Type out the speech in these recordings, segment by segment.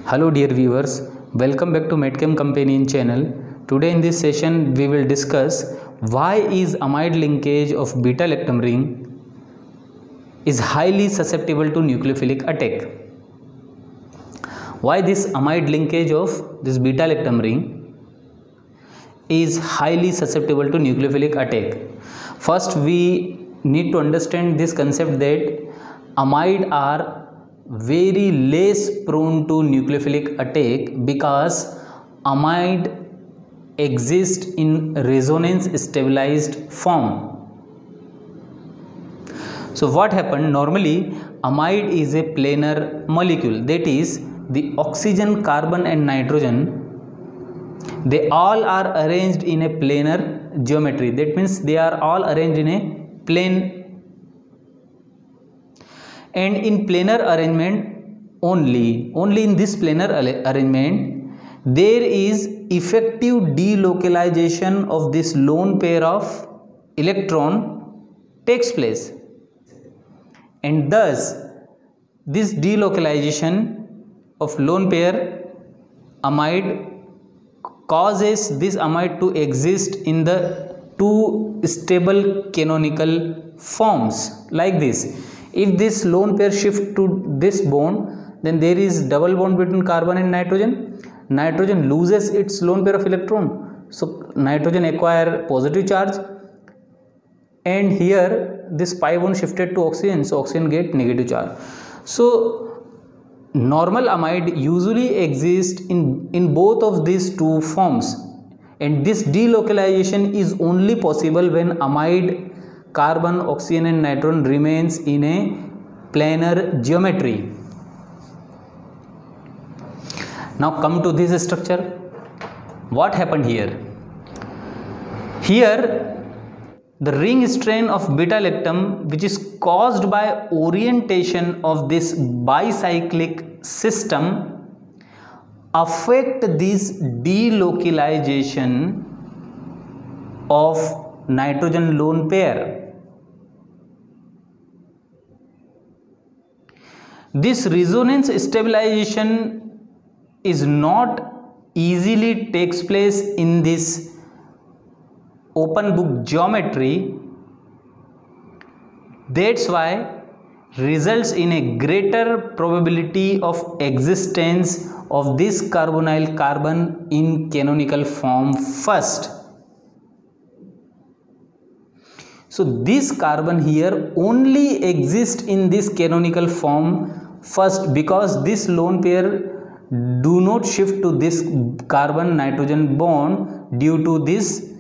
Hello dear viewers, welcome back to Medchem Companion channel. Today in this session we will discuss why is amide linkage of beta-lactam ring is highly susceptible to nucleophilic attack. Why this amide linkage of this beta-lactam ring is highly susceptible to nucleophilic attack. First we need to understand this concept that amide are very less prone to nucleophilic attack because amide exist in resonance stabilized form. So what happened, normally amide is a planar molecule, that is the oxygen, carbon and nitrogen, they all are arranged in a planar geometry. That means they are all arranged in a plane, and in planar arrangement only in this planar arrangement there is effective delocalization of this lone pair of electron takes place, and thus this delocalization of lone pair amide causes this amide to exist in the two stable canonical forms like this. If this lone pair shift to this bond, then there is double bond between carbon and nitrogen. Nitrogen loses its lone pair of electron, so nitrogen acquire positive charge, and here this pi bond shifted to oxygen, so oxygen get negative charge. So normal amide usually exists in both of these two forms, and this delocalization is only possible when amide, carbon, oxygen and nitrogen remains in a planar geometry. Now come to this structure. What happened here? Here the ring strain of beta-lactam, which is caused by orientation of this bicyclic system, affect this delocalization of nitrogen lone pair. This resonance stabilization is not easily takes place in this open book geometry. That's why results in a greater probability of existence of this carbonyl carbon in canonical form first. So this carbon here only exists in this canonical form first because this lone pair do not shift to this carbon nitrogen bond due to this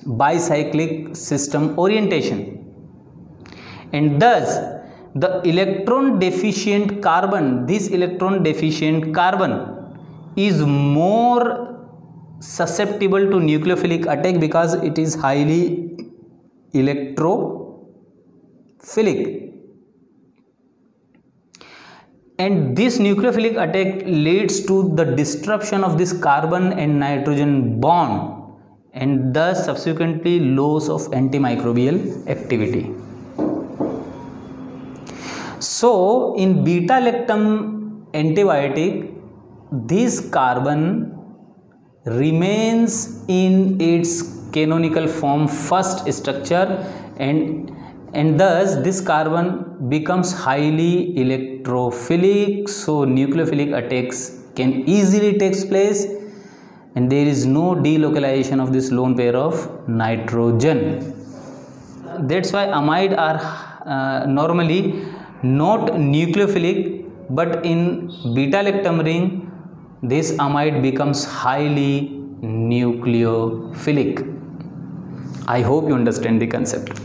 bicyclic system orientation, and thus the electron deficient carbon, this electron deficient carbon is more susceptible to nucleophilic attack because it is highly electrophilic, and this nucleophilic attack leads to the disruption of this carbon and nitrogen bond and thus subsequently loss of antimicrobial activity. So in beta-lactam antibiotic, this carbon remains in its canonical form first structure, and thus this carbon becomes highly electrophilic, so nucleophilic attacks can easily take place and there is no delocalization of this lone pair of nitrogen. That's why amide are normally not nucleophilic, but in beta-lactam ring this amide becomes highly nucleophilic. I hope you understand the concept.